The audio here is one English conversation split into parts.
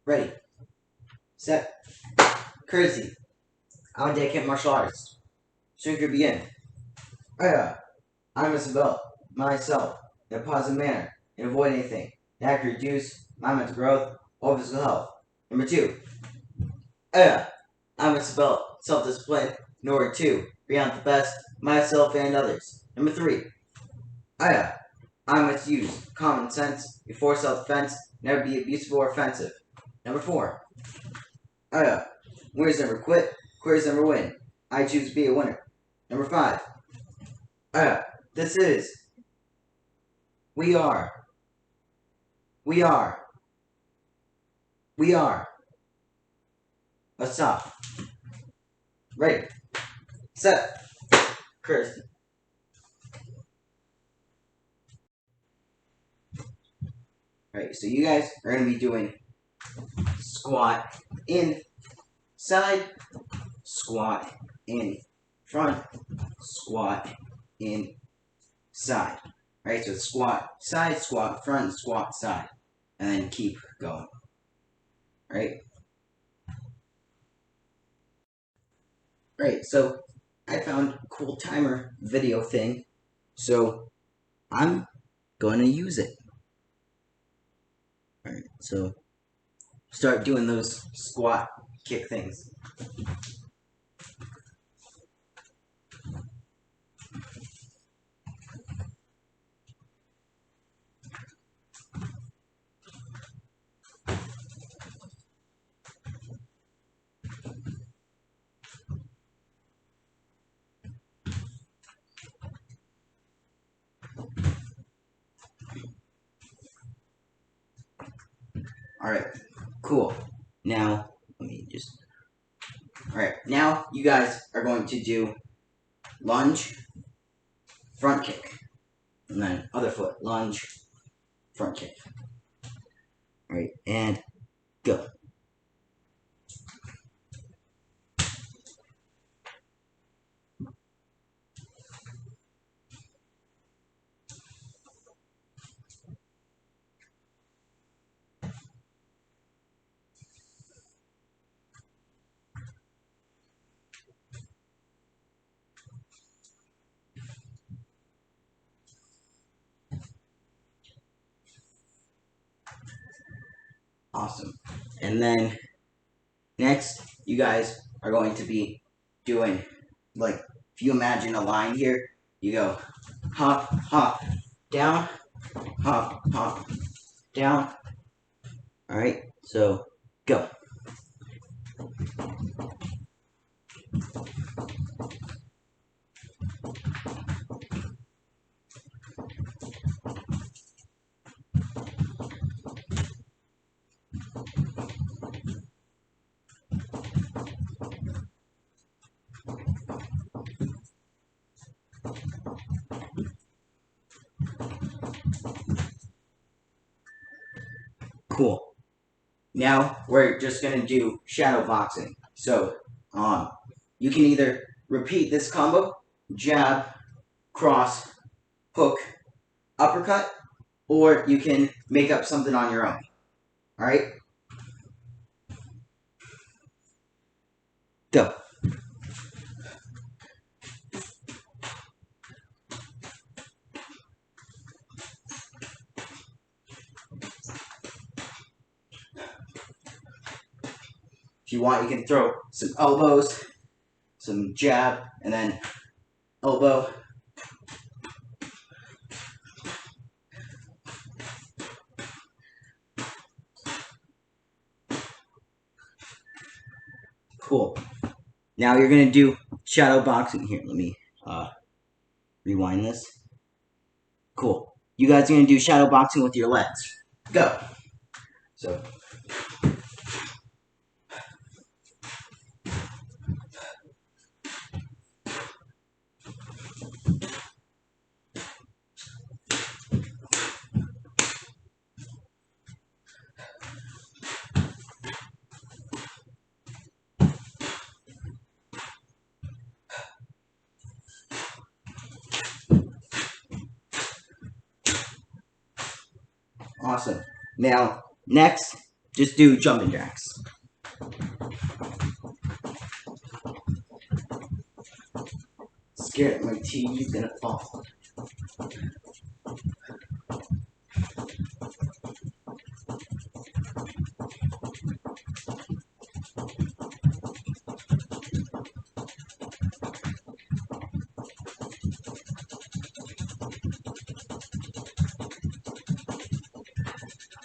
Ready, set, courtesy. I'm a decade martial artist. Shooter begin. I must develop myself in a positive manner and avoid anything that could reduce my mental growth or physical health. Number 2, I must develop self-discipline in order to beyond the best myself and others. Number 3, I must use common sense before self-defense, never be abusive or offensive. Number 4, winners never quit, quitters never win. I choose to be a winner. Number 5, this is, we are a stop. Ready, set, courtesy. Alright, so you guys are going to be doing squat in, side, squat in, front, squat in, side. Alright, so squat, side, squat, front, squat, side. And then keep going. Alright? Alright, so I found a cool timer video thing. So I'm going to use it. Alright, so start doing those squat kick things. Alright, cool. Now, let me just... Alright, now you guys are going to do lunge, front kick. And then other foot, lunge, front kick. Alright, and go. Awesome. And then next, you guys are going to be doing, like, if you imagine a line here, you go hop, hop, down, hop, hop, down. Alright, so go. Cool. Now we're just gonna do shadow boxing. So, you can either repeat this combo, jab, cross, hook, uppercut, or you can make up something on your own. Alright? Go. If you want, you can throw some elbows, some jab, and then elbow. Cool. Now you're going to do shadow boxing here. Let me rewind this. Cool. You guys are going to do shadow boxing with your legs. Go. So... Awesome. Now, next, just do jumping jacks. Scared my TV's gonna fall.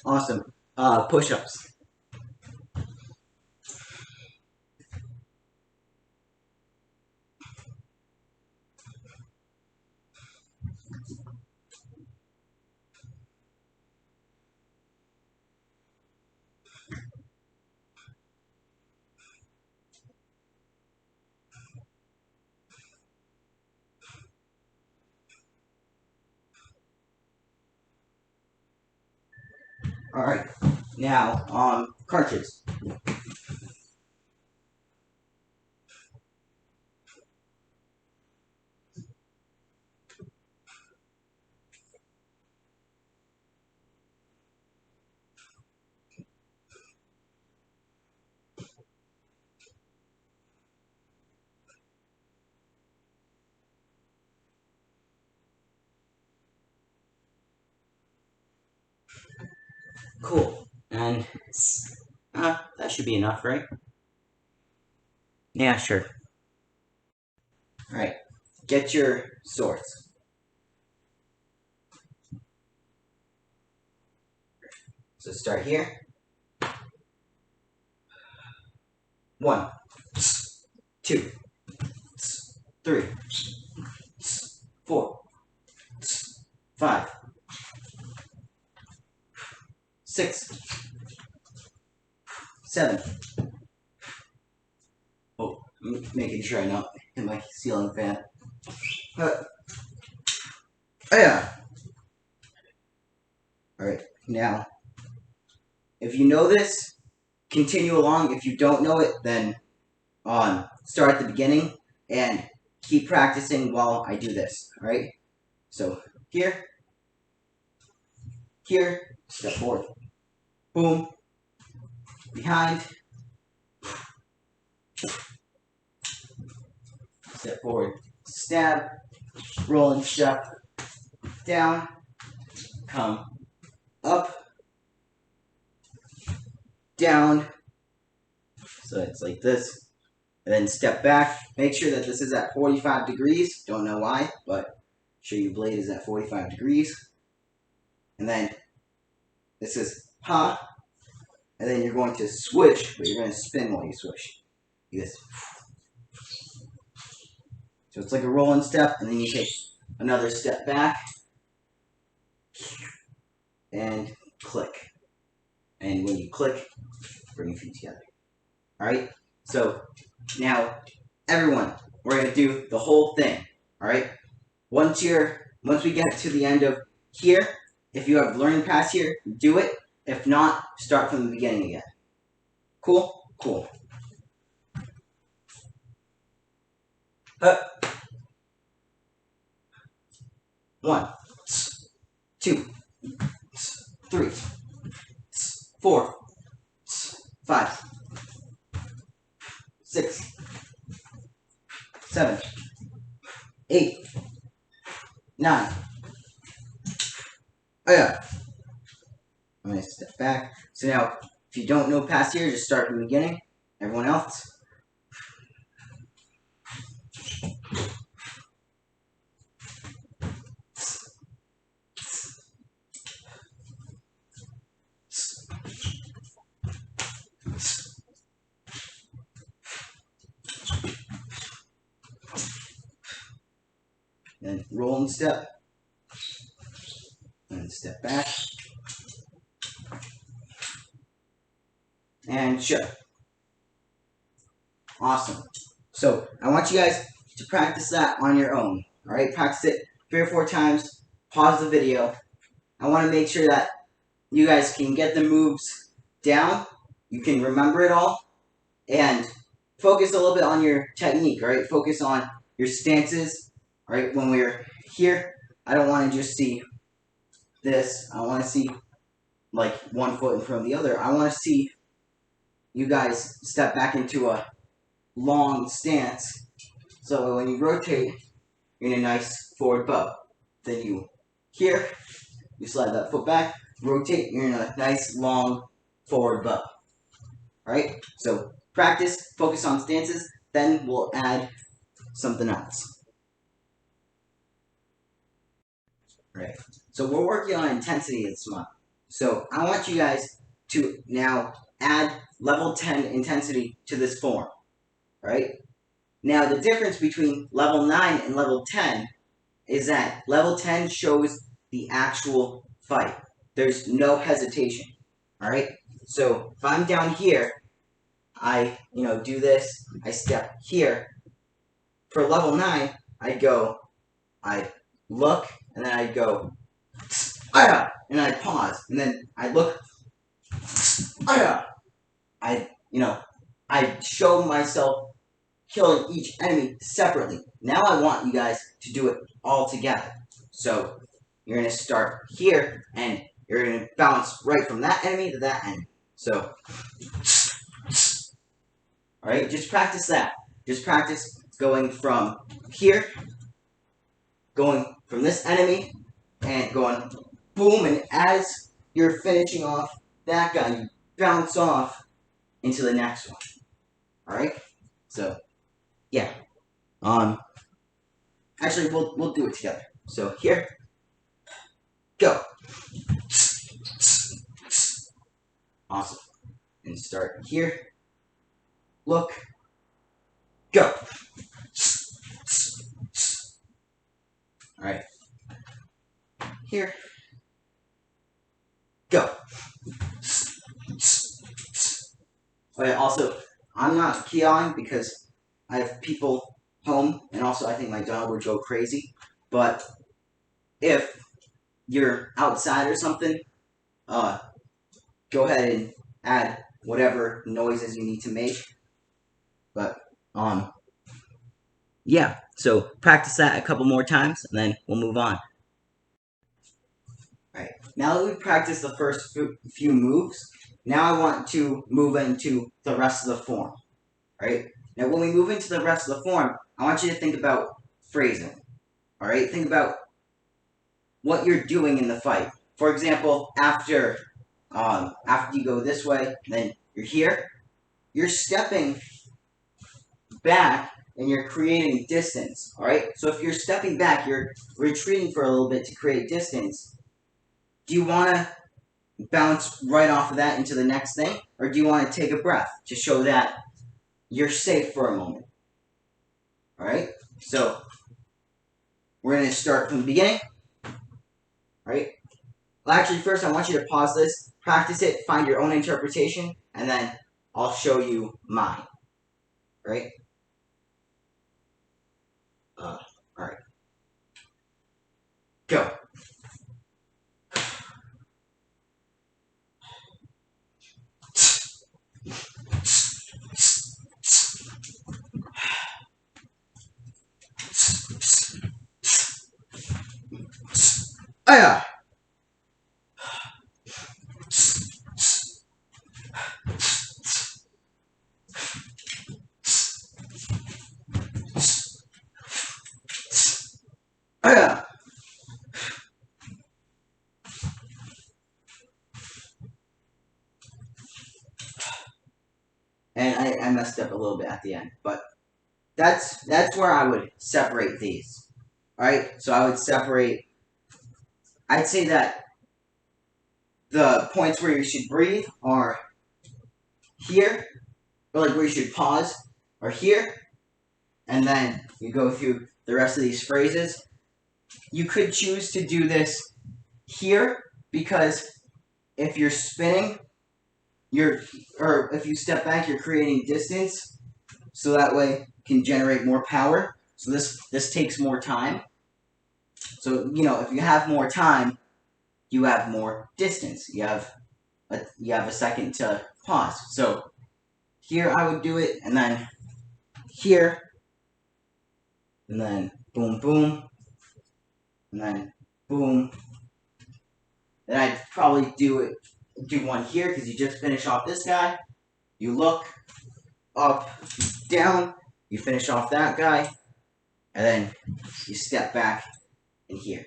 Awesome. Push-ups. Alright, now, crunches. Cool. And that should be enough, right? Yeah, sure. Alright, get your swords. So start here. 1, 2, 3, 4, 5, 6, 7. Oh, I'm making sure I not hit my ceiling fan. Yeah. Alright, now, if you know this, continue along. If you don't know it, then start at the beginning and keep practicing while I do this. Alright? So, here, step forward. Boom. Behind. Step forward. Stab. Roll and step. Down. Come up. Down. So it's like this. And then step back. Make sure that this is at 45 degrees. Don't know why, but make sure your blade is at 45 degrees. And then this is ha. And then you're going to switch, but you're going to spin while you switch. Like this. So it's like a roll and step, and then you take another step back and click. And when you click, bring your feet together. Alright? So now, everyone, we're going to do the whole thing. Alright? Once we get to the end of here, if you have learning paths here, do it. If not, start from the beginning again. Cool? Cool. 1, 2, 3, 4, 5, 6, 7, 8, 9. Oh yeah. I'm going to step back. So now, if you don't know past here, just start from the beginning. Everyone else. Then roll and step. And step back. And shift. Awesome. So I want you guys to practice that on your own. Alright? Practice it 3 or 4 times. Pause the video. I want to make sure that you guys can get the moves down. You can remember it all. And focus a little bit on your technique. Alright? Focus on your stances. Alright? When we're here, I don't want to just see this. I want to see like one foot in front of the other. I want to see you guys step back into a long stance. So when you rotate, you're in a nice forward bow. Then you here, you slide that foot back, rotate, you're in a nice long forward bow. Alright? So practice, focus on stances, then we'll add something else. Right. So we're working on intensity this month. So I want you guys to now add level 10 intensity to this form. Right? Now the difference between level 9 and level 10 is that level 10 shows the actual fight. There's no hesitation. Alright? So if I'm down here, I do this, I step here. For level 9, I look, and then I go, and I pause, and then I look, I show myself killing each enemy separately. Now I want you guys to do it all together. So you're going to start here, and you're going to bounce right from that enemy to that enemy. So, alright, just practice that. Just practice going from here, going from this enemy, and going boom, and as you're finishing off that guy, you bounce off into the next one. Alright? So, yeah. Actually, we'll do it together. So, here. Go. Awesome. And start here. Look. Go. Alright. Here. Go. Okay, also, I'm not keying because I have people home, and also I think my dog would go crazy. But if you're outside or something, go ahead and add whatever noises you need to make. But yeah. So practice that a couple more times, and then we'll move on. Alright. Now that we've practiced the first few moves, now I want to move into the rest of the form. Alright? Now when we move into the rest of the form, I want you to think about phrasing. Alright? Think about what you're doing in the fight. For example, after you go this way, then you're here, you're stepping back and you're creating distance. Alright? So if you're stepping back, you're retreating for a little bit to create distance. Do you want to bounce right off of that into the next thing? Or do you want to take a breath to show that you're safe for a moment? Alright? So, we're going to start from the beginning. Alright? Well, actually, first I want you to pause this, practice it, find your own interpretation, and then I'll show you mine. Alright? Alright. Go. Aya! Aya! And I messed up a little bit at the end, but that's where I would separate these. Alright? So I would separate, I'd say that the points where you should breathe are here, or like where you should pause, are here, and then you go through the rest of these phrases. You could choose to do this here, because if you're spinning, or if you step back, you're creating distance, so that way you can generate more power. So this takes more time. So, if you have more time, you have more distance. You have a second to pause. So here I would do it, and then here, and then boom, boom, and then boom. Then I'd probably do it do one here because you just finish off this guy. You look up, down, you finish off that guy, and then you step back in here.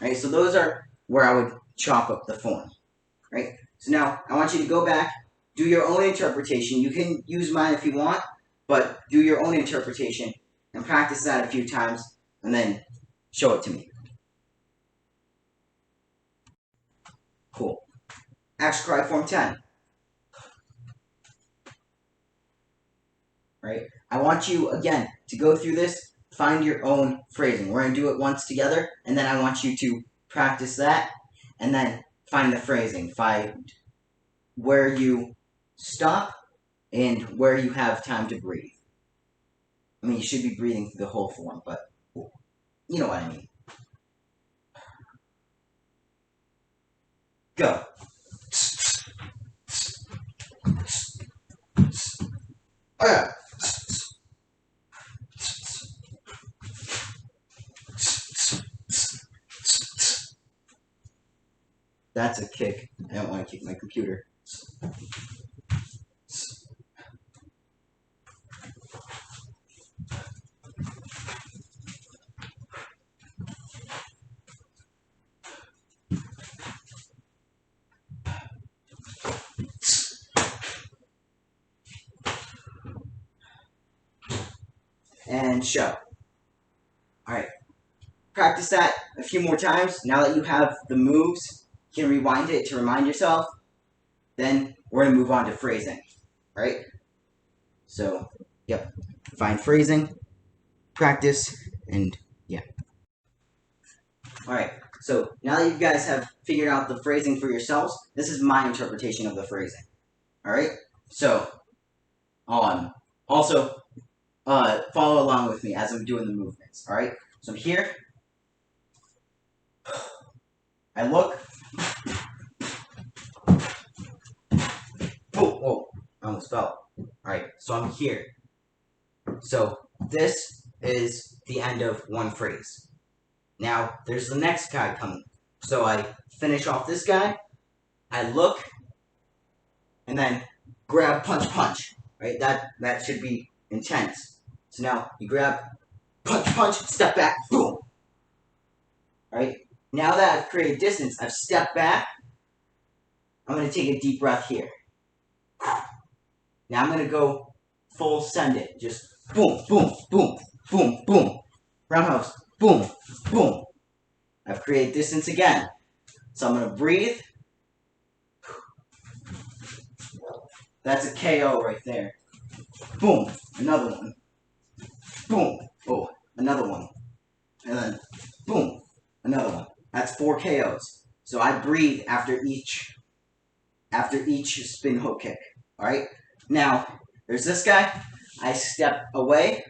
Right? So those are where I would chop up the form. Right? So now I want you to go back, do your own interpretation. You can use mine if you want, but do your own interpretation and practice that a few times and then show it to me. Cool. Action cry form 10. Right? I want you, again, to go through this, find your own phrasing. We're going to do it once together, and then I want you to practice that, and then find the phrasing. Find where you stop and where you have time to breathe. I mean, you should be breathing through the whole form, but you know what I mean. Go. Yeah. That's a kick. I don't want to kick my computer. And show. Alright. Practice that a few more times. Now that you have the moves, you can rewind it to remind yourself. Then we're going to move on to phrasing. Alright? So, yep. Find phrasing, practice, and yeah. Alright. So, now that you guys have figured out the phrasing for yourselves, this is my interpretation of the phrasing. Alright? So, also, follow along with me as I'm doing the movements. Alright? So I'm here. I look. Whoa, I almost fell. Alright, so I'm here. So this is the end of one phrase. Now, there's the next guy coming. So I finish off this guy. I look. And then grab, punch, punch. Right? That should be intense. So now you grab, punch, punch, step back, boom. Alright? Now that I've created distance, I've stepped back. I'm going to take a deep breath here. Now I'm going to go full send it. Just boom, boom, boom, boom, boom. Roundhouse, boom, boom. I've created distance again. So I'm going to breathe. That's a KO right there. Boom, another one. Boom, oh, another one. And then, boom, another one. That's 4 KOs. So I breathe after each spin hook kick. Alright? Now, there's this guy. I step away,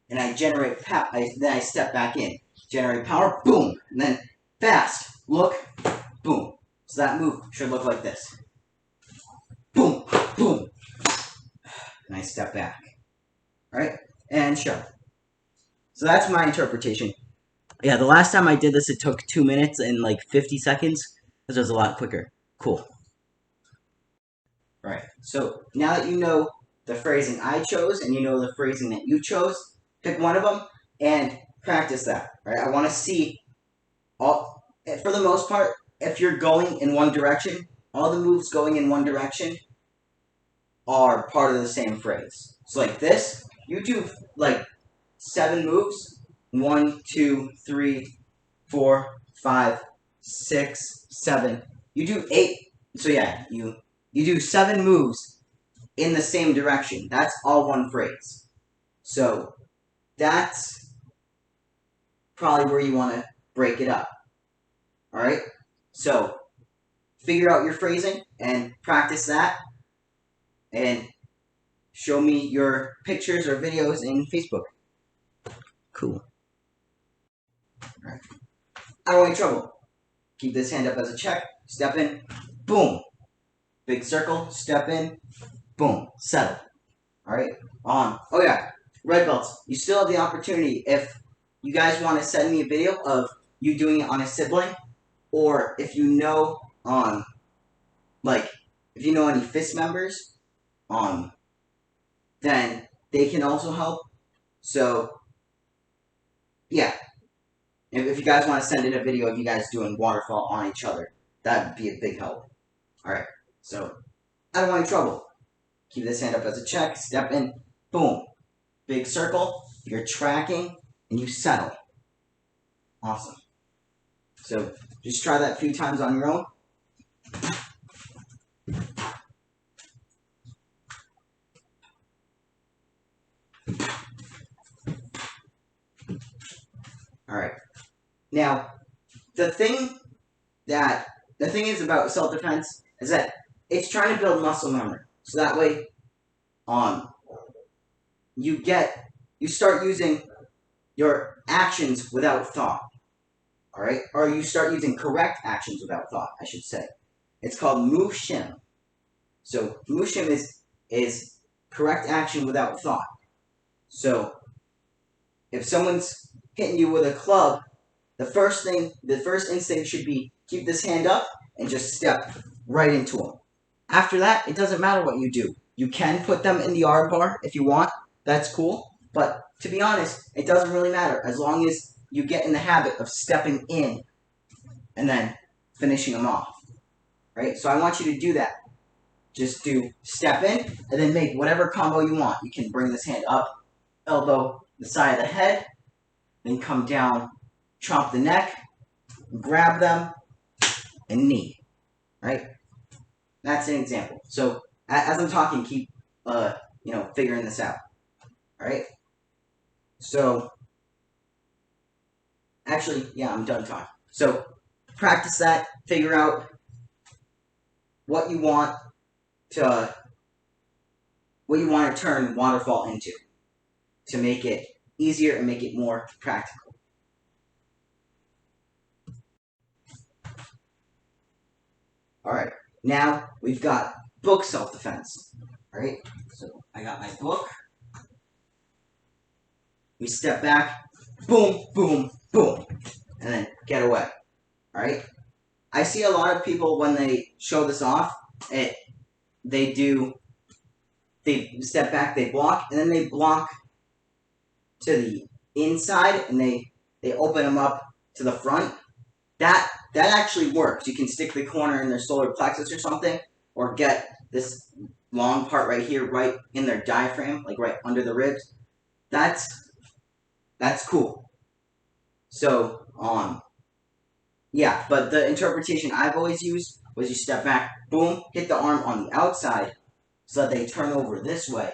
and I generate power. Then I step back in. Generate power, boom. And then fast, look, boom. So that move should look like this. Boom, boom. And I step back. Alright? And show. So that's my interpretation. Yeah, the last time I did this, it took 2 minutes and like 50 seconds. This was a lot quicker. Cool. Alright, so now that you know the phrasing I chose and you know the phrasing that you chose, pick one of them and practice that. Right? I want to see all, for the most part, if you're going in one direction, all the moves going in one direction are part of the same phrase. So like this, you do like 7 moves. 1, 2, 3, 4, 5, 6, 7. You do 8. So yeah, you do 7 moves in the same direction. That's all one phrase. So that's probably where you want to break it up. Alright? So figure out your phrasing and practice that. And show me your pictures or videos in Facebook. Cool. Alright. I don't want any trouble. Keep this hand up as a check. Step in. Boom. Big circle. Step in. Boom. Settle. Alright? On. Oh yeah. Red belts. You still have the opportunity if you guys want to send me a video of you doing it on a sibling, or if you know like, if you know any FIST members, then they can also help. So, yeah, if you guys want to send in a video of you guys doing waterfall on each other, that'd be a big help. Alright, so, I don't want any trouble. Keep this hand up as a check, step in, boom. Big circle, you're tracking, and you settle. Awesome. So, just try that a few times on your own. Alright. Now, the thing is about self-defense is that it's trying to build muscle memory. So that way, you start using your actions without thought. Alright? Or you start using correct actions without thought, I should say. It's called MAKOnline. So MAKOnline is correct action without thought. So if someone's hitting you with a club, the first instinct should be keep this hand up and just step right into them. After that, it doesn't matter what you do. You can put them in the arm bar if you want. That's cool. But to be honest, it doesn't really matter as long as you get in the habit of stepping in and then finishing them off. Right? So I want you to do that. Just do step in and then make whatever combo you want. You can bring this hand up, elbow the side of the head, then come down, chomp the neck, grab them, and knee. Right? That's an example. So as I'm talking, keep figuring this out. All right. So actually, yeah, I'm done talking. So practice that. Figure out what you want to turn waterfall into to make it easier and make it more practical. All right. Now we've got book self-defense. All right. So I got my book. We step back, boom, boom, boom, and then get away. All right. I see a lot of people when they show this off, they step back, they block, and then they block to the inside, and they open them up to the front. That actually works. You can stick the corner in their solar plexus or something, or get this long part right here, right in their diaphragm, like right under the ribs. That's cool. So, yeah, but the interpretation I've always used was you step back, boom, hit the arm on the outside so that they turn over this way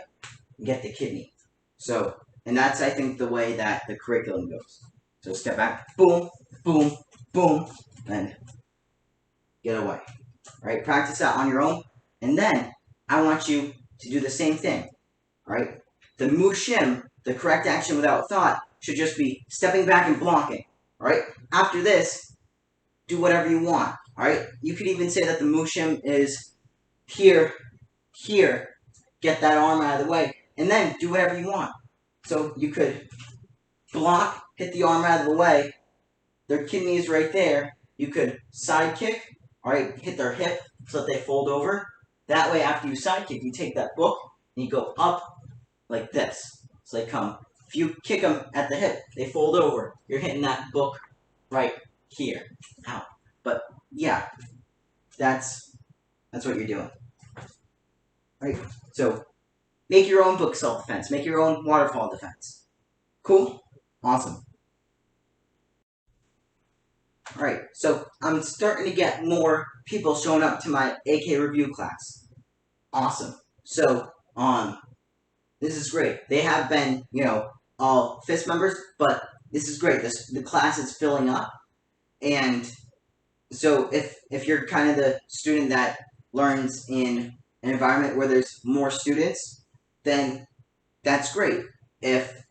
and get the kidney. So, and that's, I think, the way that the curriculum goes. So step back, boom, boom, boom, and get away. All right, practice that on your own. And then I want you to do the same thing. All right, the MAKOnline, the correct action without thought, should just be stepping back and blocking. All right, after this, do whatever you want. All right, you could even say that the MAKOnline is here, get that arm out of the way, and then do whatever you want. So you could block, hit the arm out of the way, their kidney is right there. You could side kick, all right, hit their hip so that they fold over. That way, after you side kick, you take that book and you go up like this. So they come. If you kick them at the hip, they fold over. You're hitting that book right here. Ow. But yeah, that's what you're doing. Right? So make your own book self-defense. Make your own waterfall defense. Cool? Awesome. Alright, so I'm starting to get more people showing up to my AK review class. Awesome. So, this is great. They have been, all FIST members, but this is great. The class is filling up. And so if you're kind of the student that learns in an environment where there's more students, then that's great. If,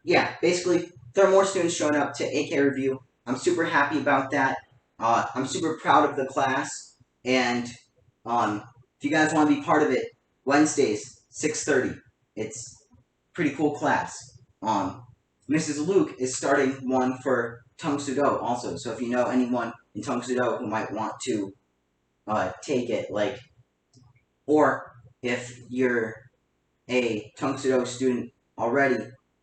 yeah, basically, there are more students showing up to AK Review. I'm super happy about that. I'm super proud of the class. And if you guys want to be part of it, Wednesdays, 6:30. It's a pretty cool class. Mrs. Luke is starting one for Tung Sudo also. So if you know anyone in Tongsudo who might want to take it, or if you're a Tongsudo student already,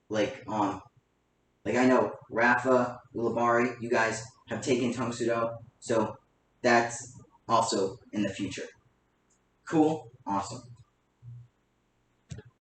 like I know Rafa, Ulabari, you guys have taken Tongsudo, so that's also in the future. Cool, awesome.